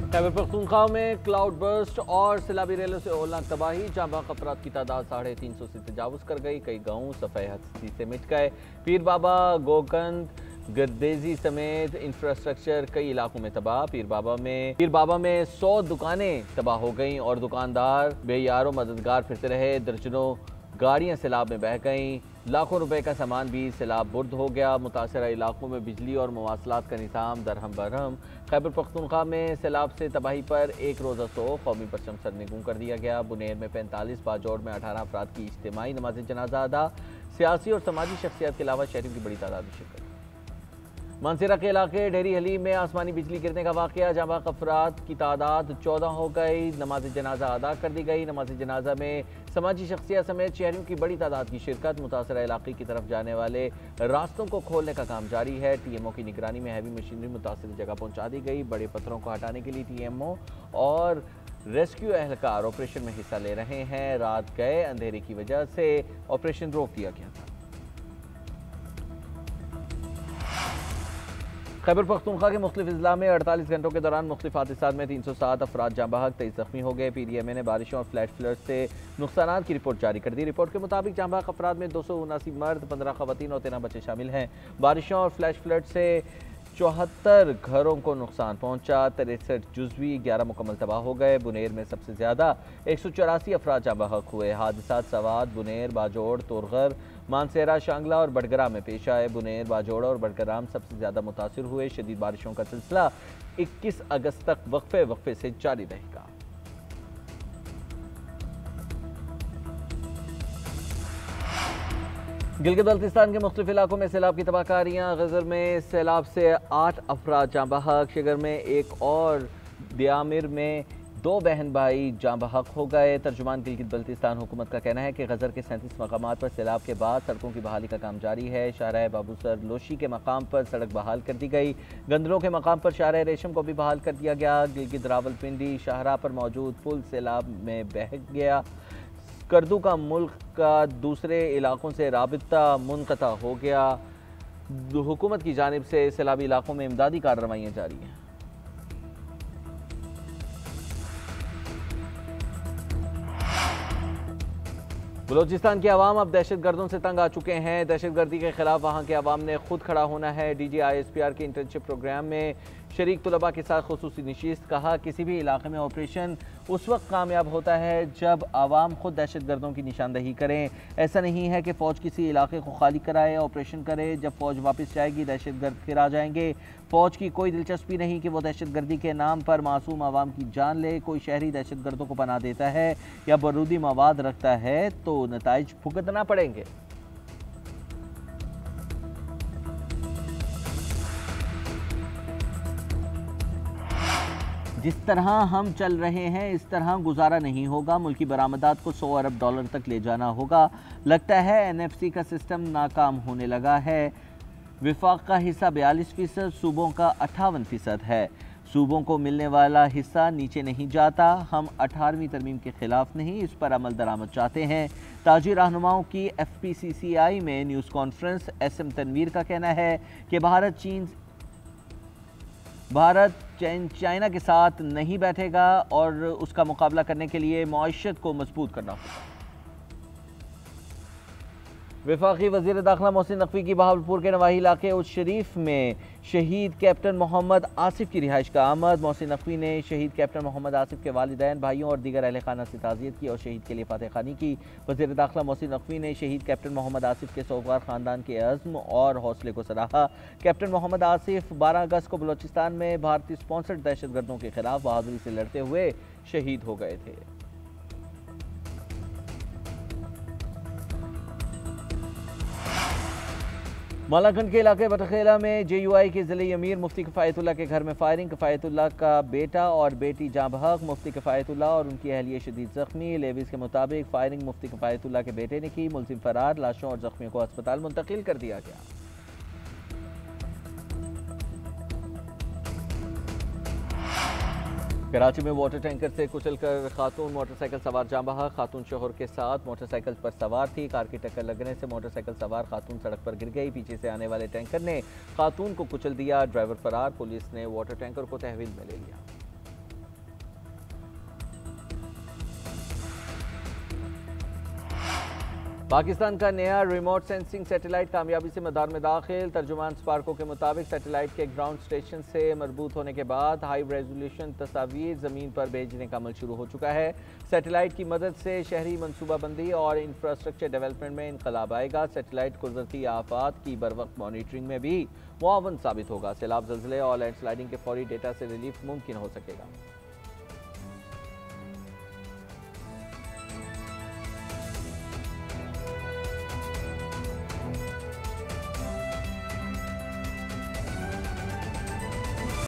खैबर पख्तूनख्वा में cloud burst और सैलाबी रेलों से होलनाक तबाही। जाँ बाग अफराद की तादाद 350 से तजावुज कर गई। कई गाँव सफ़े हस्ती से मिट गए। पीर बाबा, गोकंद, गर्देजी समेत इंफ्रास्ट्रक्चर कई इलाकों में तबाह। पीर बाबा में 100 दुकानें तबाह हो गईं और दुकानदार बेयारो मददगार फिरते रहे। दर्जनों गाड़ियां सैलाब में बह गईं। लाखों रुपए का सामान भी सैलाब बुर्द हो गया। मुतासरा इलाकों में बिजली और मवासलात का निज़ाम दरहम बरहम। खैबर पख्तूनख्वा में सैलाब से तबाही पर एक रोज़ा सोग, कौमी परचम सरनगू कर दिया गया। बुनेर में 45, बाजौड़ में 18 अफराद की इज्तिमाई नमाज जनाजा अदा। सियासी और समाजी शख्सियत के अलावा शहरियों की बड़ी तादाद में शिरकत। मानसेरा के इलाके ढेरी हलीम में आसमानी बिजली गिरने का वाक़या। जाँ बाग अफराद की तादाद 14 हो गई। नमाज जनाजा अदा कर दी गई। नमाज जनाजा में समाजी शख्सियत समेत शहरियों की बड़ी तादाद की शिरकत। मुतासरा इलाके की तरफ जाने वाले रास्तों को खोलने का काम जारी है। TMO की निगरानी में हैवी मशीनरी मुतासर जगह पहुँचा दी गई। बड़े पत्थरों को हटाने के लिए TMO और रेस्क्यू एहलकार ऑपरेशन में हिस्सा ले रहे हैं। रात गए अंधेरे की वजह से ऑपरेशन रोक दिया गया था। खैबर पख्तूनख्वा के मुख्तलिफ अजला में 48 घंटों के दौरान मुख्तलिफ हादसात में 307 अफराद जाँ बहक, 23 जख्मी हो गए। PDMA ने बारिशों और फ्लैश फ्लड से नुकसानात की रिपोर्ट जारी कर दी। रिपोर्ट के मुताबिक जाँ बहक अफराद में 279 मर्द, 15 खवातीन और 13 बच्चे शामिल हैं। बारिशों और फ्लैश फ्लड से 74 घरों को नुकसान पहुंचा। 63 जुज़वी, 11 मुकम्मल तबाह हो गए। बुनेर में सबसे ज़्यादा 184 अफराद जाँ बहक हुए। हादसात सवाद, बुनेर, बाजौड़, तोरगर, मानसेरा, शांगला और बडगरा में पेश आए। बुनेर, बाजौड़ और बडगराम सबसे ज़्यादा मुतासिर हुए। शदीद बारिशों का सिलसिला 21 अगस्त तक वक्फे से जारी रहेगा। गिलगित बल्तिस्तान के मुख्तलिफ इलाकों में सैलाब की तबाहकारियाँ। गजर में सैलाब से 8 अफराद जाँ बहक। शिगर में एक और, दियामिर में 2 बहन भाई जाँ बहक हो गए। तर्जुमान गिलगित बल्तिस्तान हुकूमत का कहना है कि गजर के 37 मकामात पर सैलाब के बाद सड़कों की बहाली का काम जारी है। शाहराह बाबूसर लोशी के मकाम पर सड़क बहाल कर दी गई। गंदलों के मकाम पर शाहराह रेशम को भी बहाल कर दिया गया। गिलगित रावलपिंडी शाहराह पर मौजूद पुल सैलाब में बह गया। करदू का मुल्क का दूसरे इलाकों से राबिता मुनक़ता हो गया। हुकूमत की जानिब से सैलाबी इलाकों में इमदादी कार्रवाइयाँ जारी हैं। बलूचिस्तान की आवाम अब दहशत गर्दों से तंग आ चुके हैं। दहशत गर्दी के खिलाफ वहाँ के आवाम ने खुद खड़ा होना है। DG ISPR के इंटर्नशिप प्रोग्राम में शरीक तलबा के साथ खुसूसी नशिस्त। कहा, किसी भी इलाके में ऑपरेशन उस वक्त कामयाब होता है जब आवाम खुद दहशत गर्दों की निशानदही करें। ऐसा नहीं है कि फ़ौज किसी इलाके को खाली कराए, ऑपरेशन करे, जब फ़ौज वापस जाएगी दहशत गर्द फिर आ जाएंगे। फ़ौज की कोई दिलचस्पी नहीं कि वो दहशत गर्दी के नाम पर मासूम आवाम की जान ले। कोई शहरी दहशत गर्दों को पनाह देता है या बारूदी मवाद रखता है तो नताइज भुगतना पड़ेंगे। जिस तरह हम चल रहे हैं इस तरह गुजारा नहीं होगा। मुल्की बरामदात को $100 अरब तक ले जाना होगा। लगता है NFC का सिस्टम नाकाम होने लगा है। विफाक का हिस्सा 42%, सूबों का 58% है। सूबों को मिलने वाला हिस्सा नीचे नहीं जाता। हम 18वीं तरमीम के खिलाफ नहीं, इस पर अमल दरामद चाहते हैं। ताजी रहनुमाओं की FPCCI में न्यूज़ कॉन्फ्रेंस। SM तनवीर का कहना है कि भारत चाइना के साथ नहीं बैठेगा और उसका मुकाबला करने के लिए मईशत को मजबूत करना होगा। वफाकी वज़ीर दाखिला मोहसिन नकवी की बहावलपुर के नवाही इलाके उच्च शरीफ में शहीद कैप्टन मोहम्मद आसिफ की रिहाइश का आमद। मोहसिन नकवी ने शहीद कैप्टन मोहम्मद आसिफ के वालिदैन, भाइयों और दीगर अहले खाना से ताज़ियत की और शहीद के लिए फातह खानी की। वज़ीर दाखिला मोहसिन नकवी ने शहीद कैप्टन मोहम्मद आसिफ के सोगवार ख़ानदान के अज़्म और हौसले को सराहा। कैप्टन मोहम्मद आसिफ 12 अगस्त को बलोचिस्तान में भारतीय स्पॉन्सर्ड दहशत गर्दों के खिलाफ बहादुरी से लड़ते हुए शहीद हो गए थे। मालाखंड के इलाके बटखेला में JUI के ज़िले अमीर मुफ्ती किफ़ायतुल्लाह के घर में फायरिंग। किफ़ायतुल्लाह का बेटा और बेटी जाँ बहक। मुफ्ती किफ़ायतुल्लाह और उनकी अहलिया शदीद ज़ख्मी। लेविस के मुताबिक फायरिंग मुफ्ती किफ़ायतुल्लाह के बेटे ने की। मुलजिम फरार। लाशों और ज़ख्मियों को अस्पताल मुंतकिल कर दिया गया। कराची में वाटर टैंकर से कुचलकर खातून मोटरसाइकिल सवार जाँ बहक। खातून शोहर के साथ मोटरसाइकिल पर सवार थी। कार की टक्कर लगने से मोटरसाइकिल सवार खातून सड़क पर गिर गई। पीछे से आने वाले टैंकर ने खातून को कुचल दिया। ड्राइवर फरार। पुलिस ने वाटर टैंकर को तहवील में ले लिया। पाकिस्तान का नया रिमोट सेंसिंग सैटेलाइट कामयाबी से मदार में दाखिल। तर्जुमान स्पार्को के मुताबिक सैटेलाइट के ग्राउंड स्टेशन से मरबूत होने के बाद हाई रेजोल्यूशन तस्वीर ज़मीन पर भेजने का अमल शुरू हो चुका है। सैटेलाइट की मदद से शहरी मनसूबाबंदी और इंफ्रास्ट्रक्चर डेवलपमेंट में इनकलाब आएगा। सैटेलाइट कुदरती आफात की बर वक्त मॉनिटरिंग में भी मुआवन साबित होगा। सैलाब, ज़लज़ले और लैंडस्लाइडिंग के फौरी डेटा से रिलीफ मुमकिन हो सकेगा।